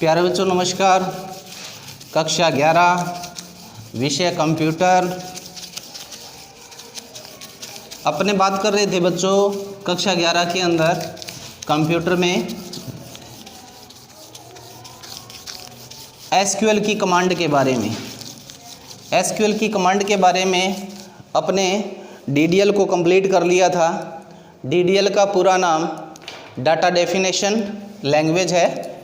प्यारे बच्चों नमस्कार। कक्षा 11 विषय कंप्यूटर। अपने बात कर रहे थे बच्चों कक्षा 11 के अंदर कंप्यूटर में एसक्यूएल की कमांड के बारे में। एसक्यूएल की कमांड के बारे में अपने डीडीएल को कंप्लीट कर लिया था। डीडीएल का पूरा नाम डाटा डेफिनेशन लैंग्वेज है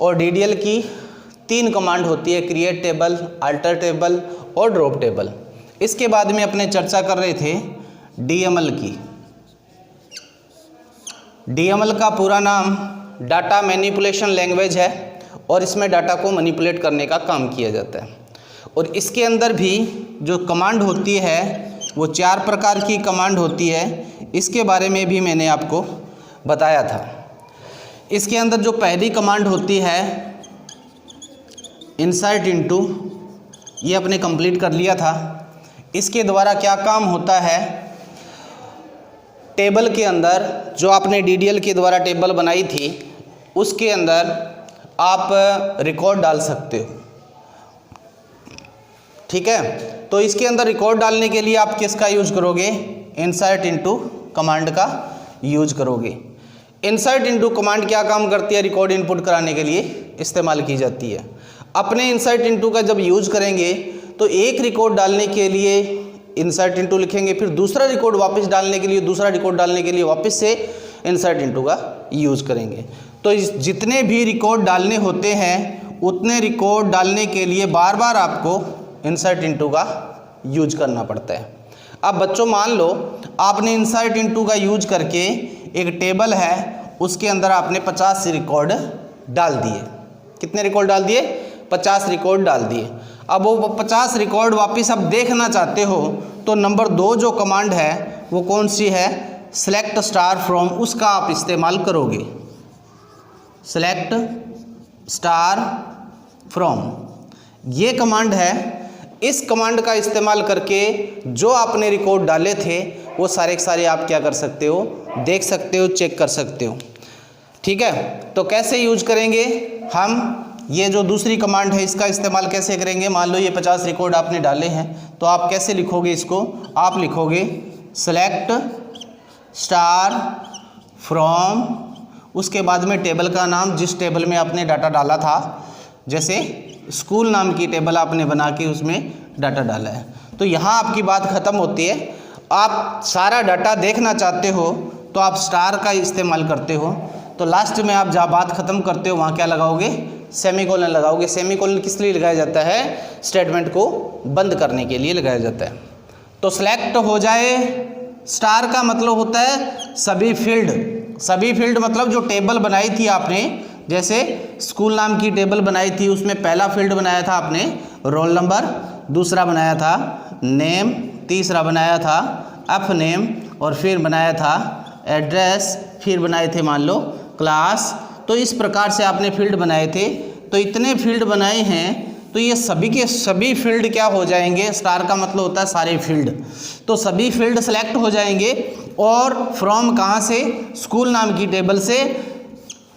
और डीडीएल की 3 कमांड होती है, क्रिएट टेबल, अल्टर टेबल और ड्रॉप टेबल। इसके बाद में अपने चर्चा कर रहे थे डीएमएल की। डीएमएल का पूरा नाम डाटा मैनिपुलेशन लैंग्वेज है और इसमें डाटा को मैनिपुलेट करने का काम किया जाता है। और इसके अंदर भी जो कमांड होती है वो 4 प्रकार की कमांड होती है। इसके बारे में भी मैंने आपको बताया था। इसके अंदर जो पहली कमांड होती है इंसर्ट इनटू, ये अपने कंप्लीट कर लिया था। इसके द्वारा क्या काम होता है, टेबल के अंदर जो आपने डीडीएल के द्वारा टेबल बनाई थी उसके अंदर आप रिकॉर्ड डाल सकते हो। ठीक है, तो इसके अंदर रिकॉर्ड डालने के लिए आप किसका यूज करोगे, इंसर्ट इनटू कमांड का यूज करोगे। इंसर्ट इनटू कमांड क्या काम करती है, रिकॉर्ड इनपुट कराने के लिए इस्तेमाल की जाती है। अपने इंसर्ट इनटू का जब यूज करेंगे तो एक रिकॉर्ड डालने के लिए इंसर्ट इनटू लिखेंगे, फिर दूसरा रिकॉर्ड वापस डालने के लिए, दूसरा रिकॉर्ड डालने के लिए वापस से इंसर्ट इनटू का यूज करेंगे। तो जितने भी रिकॉर्ड डालने होते हैं उतने रिकॉर्ड डालने के लिए बार बार आपको इंसर्ट इनटू का यूज करना पड़ता है। अब बच्चों मान लो आपने इंसर्ट इनटू का यूज करके एक टेबल है उसके अंदर आपने 50 रिकॉर्ड डाल दिए। कितने रिकॉर्ड डाल दिए, 50 रिकॉर्ड डाल दिए। अब वो 50 रिकॉर्ड वापस आप देखना चाहते हो तो नंबर 2 जो कमांड है वो कौन सी है, सेलेक्ट स्टार फ्रॉम, उसका आप इस्तेमाल करोगे। सेलेक्ट स्टार फ्रॉम ये कमांड है। इस कमांड का इस्तेमाल करके जो आपने रिकॉर्ड डाले थे वो सारे के सारे आप क्या कर सकते हो, देख सकते हो, चेक कर सकते हो। ठीक है, तो कैसे यूज करेंगे हम, ये जो दूसरी कमांड है इसका इस्तेमाल कैसे करेंगे। मान लो ये 50 रिकॉर्ड आपने डाले हैं तो आप कैसे लिखोगे इसको, आप लिखोगे सेलेक्ट स्टार फ्रॉम, उसके बाद में टेबल का नाम, जिस टेबल में आपने डाटा डाला था, जैसे स्कूल नाम की टेबल आपने बना के उसमें डाटा डाला है। तो यहाँ आपकी बात ख़त्म होती है। आप सारा डाटा देखना चाहते हो तो आप स्टार का इस्तेमाल करते हो। तो लास्ट में आप जहाँ बात ख़त्म करते हो वहाँ क्या लगाओगे, सेमीकोलन लगाओगे। सेमीकोलन किस लिए लगाया जाता है, स्टेटमेंट को बंद करने के लिए लगाया जाता है। तो सेलेक्ट हो जाए, स्टार का मतलब होता है सभी फील्ड। सभी फील्ड मतलब जो टेबल बनाई थी आपने, जैसे स्कूल नाम की टेबल बनाई थी उसमें पहला फील्ड बनाया था आपने रोल नंबर, दूसरा बनाया था नेम, तीसरा बनाया था एफ नेम और फिर बनाया था एड्रेस, फिर बनाए थे मान लो क्लास। तो इस प्रकार से आपने फील्ड बनाए थे। तो इतने फील्ड बनाए हैं तो ये सभी के सभी फील्ड क्या हो जाएंगे, स्टार का मतलब होता है सारे फील्ड। तो सभी फील्ड सेलेक्ट हो जाएंगे और फ्रॉम कहाँ से, स्कूल नाम की टेबल से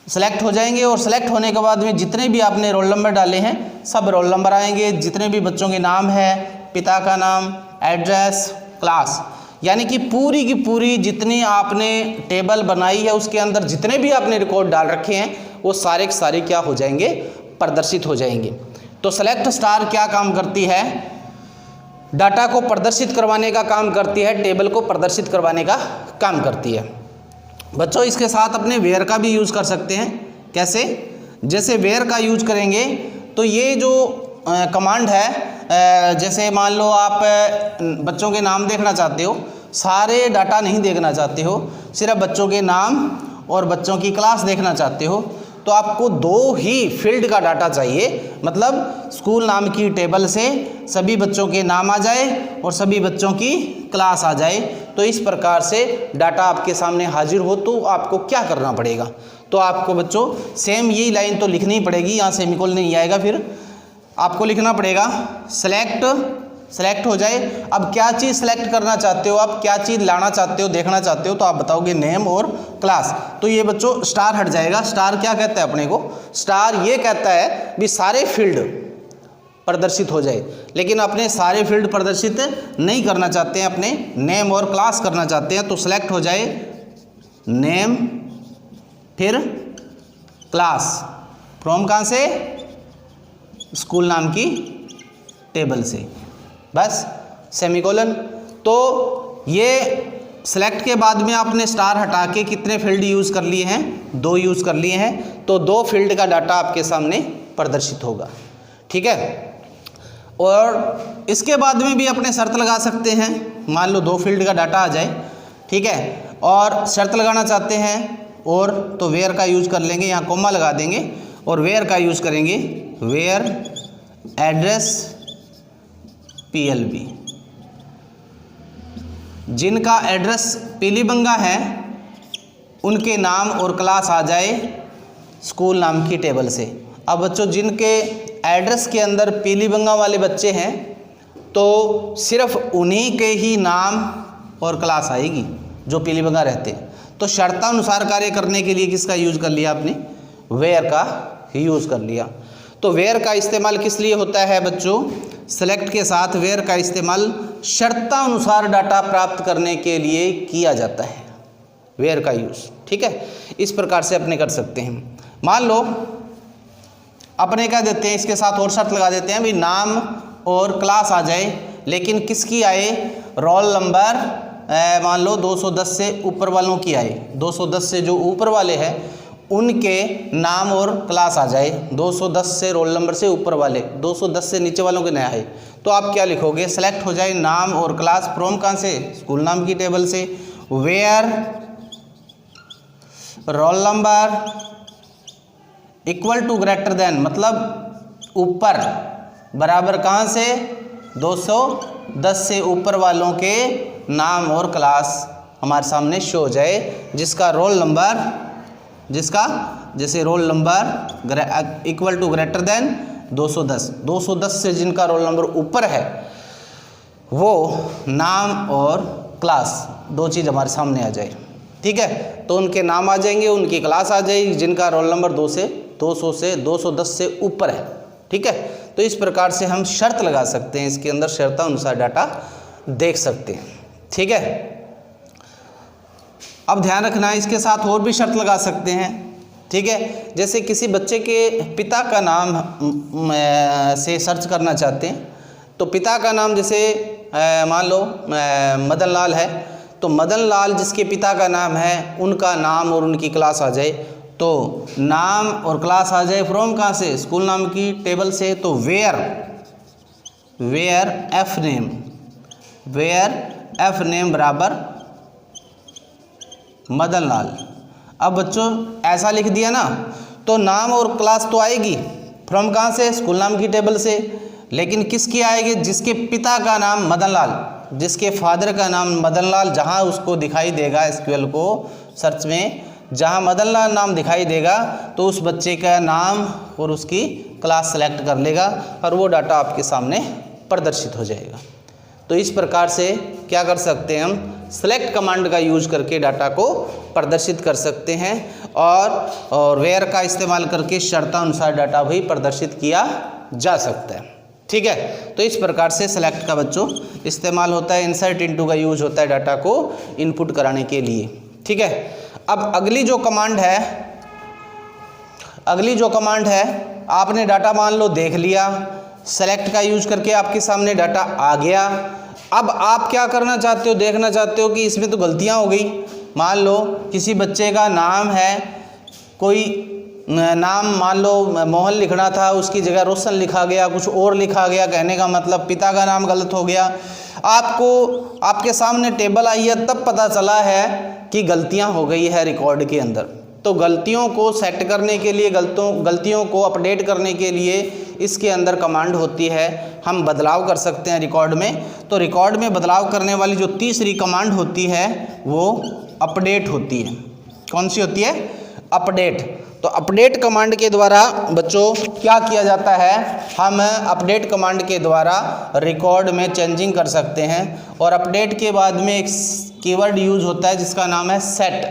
सेलेक्ट हो जाएंगे। और सेलेक्ट होने के बाद में जितने भी आपने रोल नंबर डाले हैं सब रोल नंबर आएंगे। जितने भी बच्चों के नाम है, पिता का नाम, एड्रेस, क्लास, यानी कि पूरी की पूरी जितनी आपने टेबल बनाई है उसके अंदर जितने भी आपने रिकॉर्ड डाल रखे हैं वो सारे के सारे क्या हो जाएंगे, प्रदर्शित हो जाएंगे। तो सेलेक्ट स्टार क्या काम करती है, डाटा को प्रदर्शित करवाने का काम करती है, टेबल को प्रदर्शित करवाने का काम करती है। बच्चों इसके साथ अपने वेयर का भी यूज़ कर सकते हैं। कैसे, जैसे वेयर का यूज करेंगे तो ये जो कमांड है, जैसे मान लो आप बच्चों के नाम देखना चाहते हो, सारे डाटा नहीं देखना चाहते हो, सिर्फ बच्चों के नाम और बच्चों की क्लास देखना चाहते हो, तो आपको 2 ही फील्ड का डाटा चाहिए। मतलब स्कूल नाम की टेबल से सभी बच्चों के नाम आ जाए और सभी बच्चों की क्लास आ जाए। तो इस प्रकार से डाटा आपके सामने हाजिर हो तो आपको क्या करना पड़ेगा, तो आपको बच्चों सेम यही लाइन तो लिखनी पड़ेगी, यहाँ सेमीकोलन नहीं आएगा, फिर आपको लिखना पड़ेगा सेलेक्ट सेलेक्ट हो जाए। अब क्या चीज़ सेलेक्ट करना चाहते हो आप, क्या चीज़ लाना चाहते हो, देखना चाहते हो, तो आप बताओगे नेम और क्लास। तो ये बच्चों स्टार हट जाएगा। स्टार क्या कहता है अपने को, स्टार ये कहता है भी सारे फील्ड प्रदर्शित हो जाए, लेकिन अपने सारे फील्ड प्रदर्शित नहीं करना चाहते हैं, अपने नेम और क्लास करना चाहते हैं। तो सेलेक्ट हो जाए नेम फिर क्लास, फ्रॉम कहाँ से, स्कूल नाम की टेबल से, बस सेमीकोलन। तो ये सेलेक्ट के बाद में आपने स्टार हटा के कितने फील्ड यूज़ कर लिए हैं, 2 यूज़ कर लिए हैं। तो 2 फील्ड का डाटा आपके सामने प्रदर्शित होगा, ठीक है। और इसके बाद में भी अपने शर्त लगा सकते हैं। मान लो 2 फील्ड का डाटा आ जाए, ठीक है, और शर्त लगाना चाहते हैं और तो वेयर का यूज़ कर लेंगे, यहाँ कोमा लगा देंगे और वेयर का यूज़ करेंगे, वेयर एड्रेस PLB। जिनका एड्रेस पीलीबंगा है उनके नाम और क्लास आ जाए स्कूल नाम की टेबल से। अब बच्चों जिनके एड्रेस के अंदर पीलीबंगा वाले बच्चे हैं तो सिर्फ उन्हीं के ही नाम और क्लास आएगी जो पीलीबंगा रहते हैं। तो शर्तानुसार कार्य करने के लिए किसका यूज़ कर लिया आपने, वेयर का यूज़ कर लिया। तो वेयर का इस्तेमाल किस लिए होता है बच्चों, सेलेक्ट के साथ वेयर का इस्तेमाल शर्तानुसार डाटा प्राप्त करने के लिए किया जाता है, वेयर का यूज़, ठीक है। इस प्रकार से अपने कर सकते हैं। मान लो अपने क्या देते हैं, इसके साथ और शर्त लगा देते हैं भी नाम और क्लास आ जाए, लेकिन किसकी आए, रोल नंबर मान लो 210 से ऊपर वालों की आए, 210 से जो ऊपर वाले हैं उनके नाम और क्लास आ जाए। 210 से रोल नंबर से ऊपर वाले, 210 से नीचे वालों के नया है। तो आप क्या लिखोगे, सेलेक्ट हो जाए नाम और क्लास फ्रॉम कहाँ से, स्कूल नाम की टेबल से, where roll number equal to greater than, मतलब ऊपर बराबर कहाँ से, 210 से ऊपर वालों के नाम और क्लास हमारे सामने शो हो जाए, जिसका रोल नंबर, जिसका जैसे roll number equal to greater than 210, 210 से जिनका रोल नंबर ऊपर है वो नाम और क्लास 2 चीज़ हमारे सामने आ जाए, ठीक है। तो उनके नाम आ जाएंगे, उनकी क्लास आ जाएगी, जिनका रोल नंबर 210 से ऊपर है, ठीक है। तो इस प्रकार से हम शर्त लगा सकते हैं, इसके अंदर शर्तानुसार डाटा देख सकते हैं, ठीक है। अब ध्यान रखना है, इसके साथ और भी शर्त लगा सकते हैं, ठीक है। जैसे किसी बच्चे के पिता का नाम से सर्च करना चाहते हैं, तो पिता का नाम जैसे मान लो मदन लाल है, तो मदन लाल जिसके पिता का नाम है उनका नाम और उनकी क्लास आ जाए। तो नाम और क्लास आ जाए फ्रॉम कहाँ से, स्कूल नाम की टेबल से। तो वेयर एफ नेम बराबर मदन लाल। अब बच्चों ऐसा लिख दिया ना, तो नाम और क्लास तो आएगी फ्रॉम कहाँ से, स्कूल नाम की टेबल से, लेकिन किसकी आएगी, जिसके पिता का नाम मदन लाल, जिसके फादर का नाम मदन लाल, जहाँ उसको दिखाई देगा एसक्यूएल को सर्च में, जहाँ मदन लाल नाम दिखाई देगा तो उस बच्चे का नाम और उसकी क्लास सेलेक्ट कर लेगा और वो डाटा आपके सामने प्रदर्शित हो जाएगा। तो इस प्रकार से क्या कर सकते हैं, हम सेलेक्ट कमांड का यूज करके डाटा को प्रदर्शित कर सकते हैं और वेयर का इस्तेमाल करके शर्तानुसार डाटा भी प्रदर्शित किया जा सकता है, ठीक है। तो इस प्रकार से सेलेक्ट का बच्चों इस्तेमाल होता है, इंसर्ट इनटू का यूज होता है डाटा को इनपुट कराने के लिए, ठीक है। अब अगली जो कमांड है आपने डाटा मान लो देख लिया, सेलेक्ट का यूज करके आपके सामने डाटा आ गया। अब आप क्या करना चाहते हो, देखना चाहते हो कि इसमें तो गलतियां हो गई। मान लो किसी बच्चे का नाम है, कोई नाम मान लो मोहन लिखना था, उसकी जगह रोशन लिखा गया, कुछ और लिखा गया, कहने का मतलब पिता का नाम गलत हो गया। आपको आपके सामने टेबल आई है, तब पता चला है कि गलतियां हो गई है रिकॉर्ड के अंदर। तो गलतियों को सेट करने के लिए, गलतियों को अपडेट करने के लिए इसके अंदर कमांड होती है, हम बदलाव कर सकते हैं रिकॉर्ड में। तो रिकॉर्ड में बदलाव करने वाली जो तीसरी कमांड होती है वो अपडेट होती है। कौन सी होती है, अपडेट। तो अपडेट कमांड के द्वारा बच्चों क्या किया जाता है, हम अपडेट कमांड के द्वारा रिकॉर्ड में चेंजिंग कर सकते हैं। और अपडेट के बाद में एक कीवर्ड यूज होता है जिसका नाम है सेट।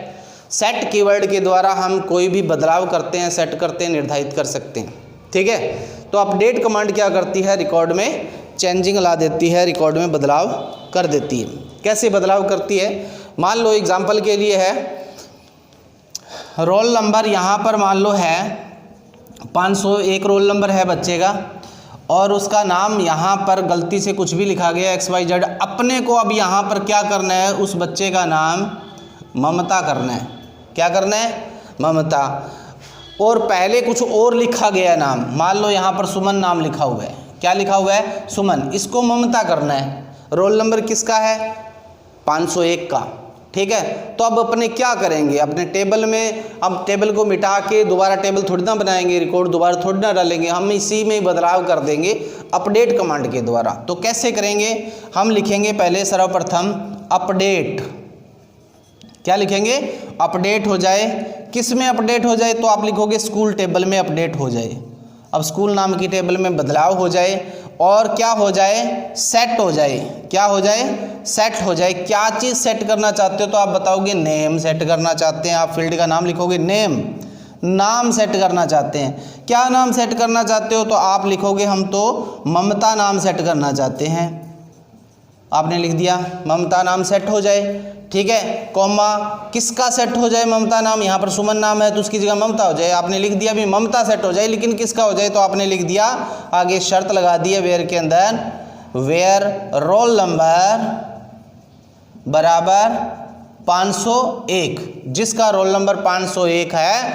सेट कीवर्ड के द्वारा हम कोई भी बदलाव करते हैं, सेट करते हैं, निर्धारित कर सकते हैं। ठीक है, तो अपडेट कमांड क्या करती है, रिकॉर्ड में चेंजिंग ला देती है, रिकॉर्ड में बदलाव कर देती है। कैसे बदलाव करती है, मान लो एग्जाम्पल के लिए है रोल नंबर, यहाँ पर मान लो है 501 रोल नंबर है बच्चे का, और उसका नाम यहाँ पर गलती से कुछ भी लिखा गया XYZ। अपने को अब यहाँ पर क्या करना है, उस बच्चे का नाम ममता करना है। क्या करना है, ममता। और पहले कुछ और लिखा गया नाम, मान लो यहाँ पर सुमन नाम लिखा हुआ है। क्या लिखा हुआ है, सुमन। इसको ममता करना है। रोल नंबर किसका है, 501 का। ठीक है, तो अब अपने क्या करेंगे, अपने टेबल में, अब टेबल को मिटा के दोबारा टेबल थोड़ी ना बनाएंगे, रिकॉर्ड दोबारा थोड़ी ना डालेंगे, हम इसी में बदलाव कर देंगे अपडेट कमांड के द्वारा। तो कैसे करेंगे, हम लिखेंगे पहले सर्वप्रथम अपडेट। क्या लिखेंगे, अपडेट हो जाए। किस में अपडेट हो जाए, तो आप लिखोगे स्कूल टेबल में अपडेट हो जाए। अब स्कूल नाम की टेबल में बदलाव हो जाए और क्या हो जाए, सेट हो जाए। क्या हो जाए, सेट हो जाए। क्या चीज़ सेट करना चाहते हो, तो आप बताओगे नेम सेट करना चाहते हैं। आप फील्ड का नाम लिखोगे नेम, नाम सेट करना चाहते हैं। क्या नाम सेट करना चाहते हो, तो आप लिखोगे हम तो ममता नाम सेट करना चाहते हैं। आपने लिख दिया ममता नाम सेट हो जाए। ठीक है, कॉमा किसका सेट हो जाए, ममता नाम। यहाँ पर सुमन नाम है तो उसकी जगह ममता हो जाए। आपने लिख दिया भी ममता सेट हो जाए, लेकिन किसका हो जाए, तो आपने लिख दिया आगे शर्त लगा दी है वेयर के अंदर, वेयर रोल नंबर बराबर 501। जिसका रोल नंबर 501 है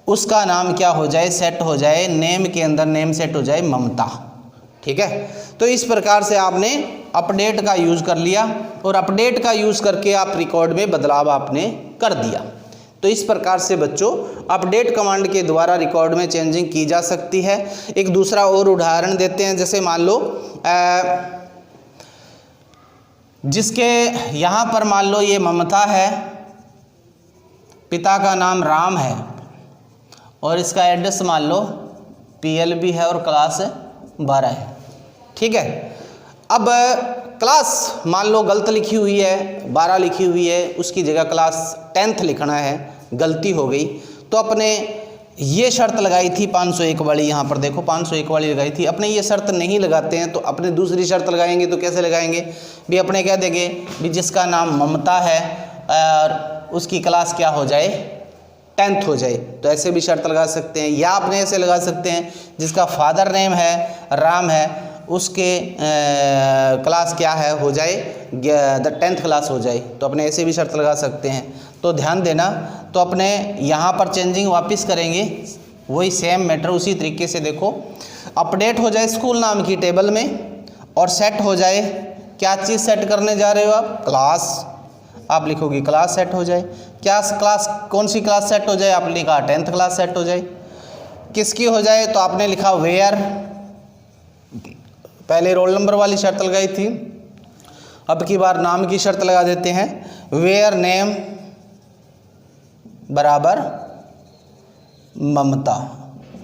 उसका नाम क्या हो जाए, सेट हो जाए। नेम के अंदर नेम सेट हो जाए ममता। ठीक है, तो इस प्रकार से आपने अपडेट का यूज़ कर लिया और अपडेट का यूज़ करके आप रिकॉर्ड में बदलाव आपने कर दिया। तो इस प्रकार से बच्चों अपडेट कमांड के द्वारा रिकॉर्ड में चेंजिंग की जा सकती है। एक दूसरा और उदाहरण देते हैं, जैसे मान लो जिसके यहाँ पर मान लो ये ममता है, पिता का नाम राम है और इसका एड्रेस मान लो PLB है और क्लास 12 है। ठीक है, अब क्लास मान लो गलत लिखी हुई है, 12 लिखी हुई है, उसकी जगह क्लास 10th लिखना है, गलती हो गई। तो अपने ये शर्त लगाई थी 501 वाली, यहाँ पर देखो 501 वाली लगाई थी। अपने ये शर्त नहीं लगाते हैं तो अपने दूसरी शर्त लगाएंगे। तो कैसे लगाएंगे भी, अपने क्या देंगे भी जिसका नाम ममता है और उसकी क्लास क्या हो जाए, 10th हो जाए। तो ऐसे भी शर्त लगा सकते हैं, या अपने ऐसे लगा सकते हैं जिसका फादर नेम है राम है, उसके क्लास क्या है हो जाए, 10th क्लास हो जाए। तो अपने ऐसे भी शर्त लगा सकते हैं। तो ध्यान देना, तो अपने यहाँ पर चेंजिंग वापस करेंगे, वही सेम मैटर उसी तरीके से। देखो अपडेट हो जाए स्कूल नाम की टेबल में और सेट हो जाए, क्या चीज़ सेट करने जा रहे हो आप, क्लास। आप लिखोगे क्लास सेट हो जाए। क्या क्लास, कौन सी क्लास सेट हो जाए, आपने लिखा 10th क्लास सेट हो जाए। किसकी हो जाए, तो आपने लिखा वेयर, पहले रोल नंबर वाली शर्त लगाई थी, अब की बार नाम की शर्त लगा देते हैं, वेयर नेम बराबर ममता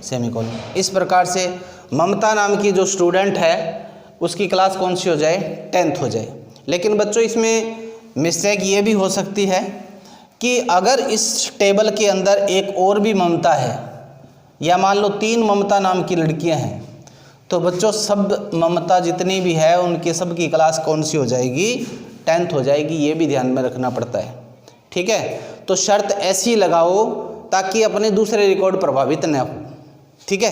सेमीकोलन। इस प्रकार से ममता नाम की जो स्टूडेंट है उसकी क्लास कौन सी हो जाए, 10th हो जाए। लेकिन बच्चों इसमें मिस्टेक ये भी हो सकती है कि अगर इस टेबल के अंदर एक और भी ममता है, या मान लो 3 ममता नाम की लड़कियां हैं, तो बच्चों सब ममता जितनी भी है उनकी सब की क्लास कौन सी हो जाएगी, 10th हो जाएगी। ये भी ध्यान में रखना पड़ता है। ठीक है, तो शर्त ऐसी लगाओ ताकि अपने दूसरे रिकॉर्ड प्रभावित न हो। ठीक है,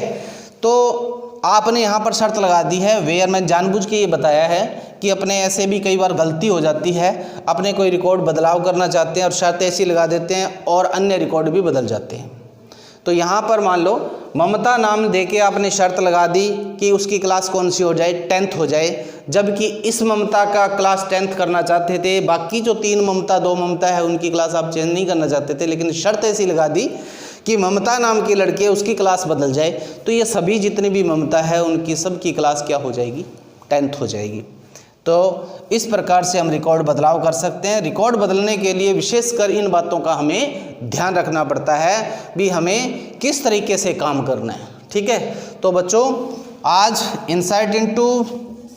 तो आपने यहाँ पर शर्त लगा दी है वेयर। मैं जानबूझ के ये बताया है कि अपने ऐसे भी कई बार गलती हो जाती है, अपने कोई रिकॉर्ड बदलाव करना चाहते हैं और शर्त ऐसी लगा देते हैं और अन्य रिकॉर्ड भी बदल जाते हैं। तो यहाँ पर मान लो ममता नाम देके आपने शर्त लगा दी कि उसकी क्लास कौन सी हो जाए, 10th हो जाए, जबकि इस ममता का क्लास 10th करना चाहते थे। बाकी जो 3 ममता 2 ममता है उनकी क्लास आप चेंज नहीं करना चाहते थे, लेकिन शर्त ऐसी लगा दी कि ममता नाम की लड़की है उसकी क्लास बदल जाए। तो ये सभी जितनी भी ममता है उनकी सब की क्लास क्या हो जाएगी, 10th हो जाएगी। तो इस प्रकार से हम रिकॉर्ड बदलाव कर सकते हैं। रिकॉर्ड बदलने के लिए विशेषकर इन बातों का हमें ध्यान रखना पड़ता है भी हमें किस तरीके से काम करना है। ठीक है, तो बच्चों आज इनसाइट इनटू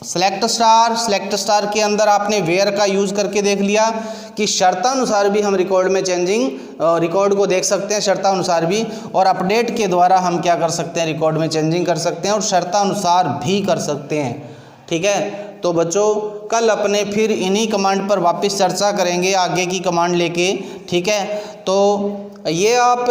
सेलेक्ट स्टार के अंदर आपने वेयर का यूज़ करके देख लिया कि शर्तानुसार भी हम रिकॉर्ड में चेंजिंग रिकॉर्ड को देख सकते हैं शर्तानुसार भी, और अपडेट के द्वारा हम क्या कर सकते हैं, रिकॉर्ड में चेंजिंग कर सकते हैं और शर्तानुसार भी कर सकते हैं। ठीक है, तो बच्चों कल अपने फिर इन्हीं कमांड पर वापस चर्चा करेंगे आगे की कमांड लेके। ठीक है, तो ये आप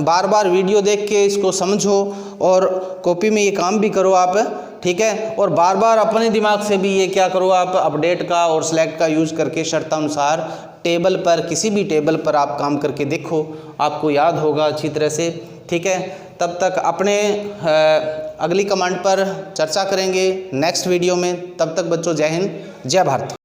बार बार वीडियो देख के इसको समझो और कॉपी में ये काम भी करो आप। ठीक है, और बार बार अपने दिमाग से भी ये क्या करो आप, अपडेट का और सेलेक्ट का यूज़ करके शर्तानुसार टेबल पर, किसी भी टेबल पर आप काम करके देखो, आपको याद होगा अच्छी तरह से। ठीक है, तब तक अपने अगली कमांड पर चर्चा करेंगे नेक्स्ट वीडियो में। तब तक बच्चों जय हिंद, जय भारत।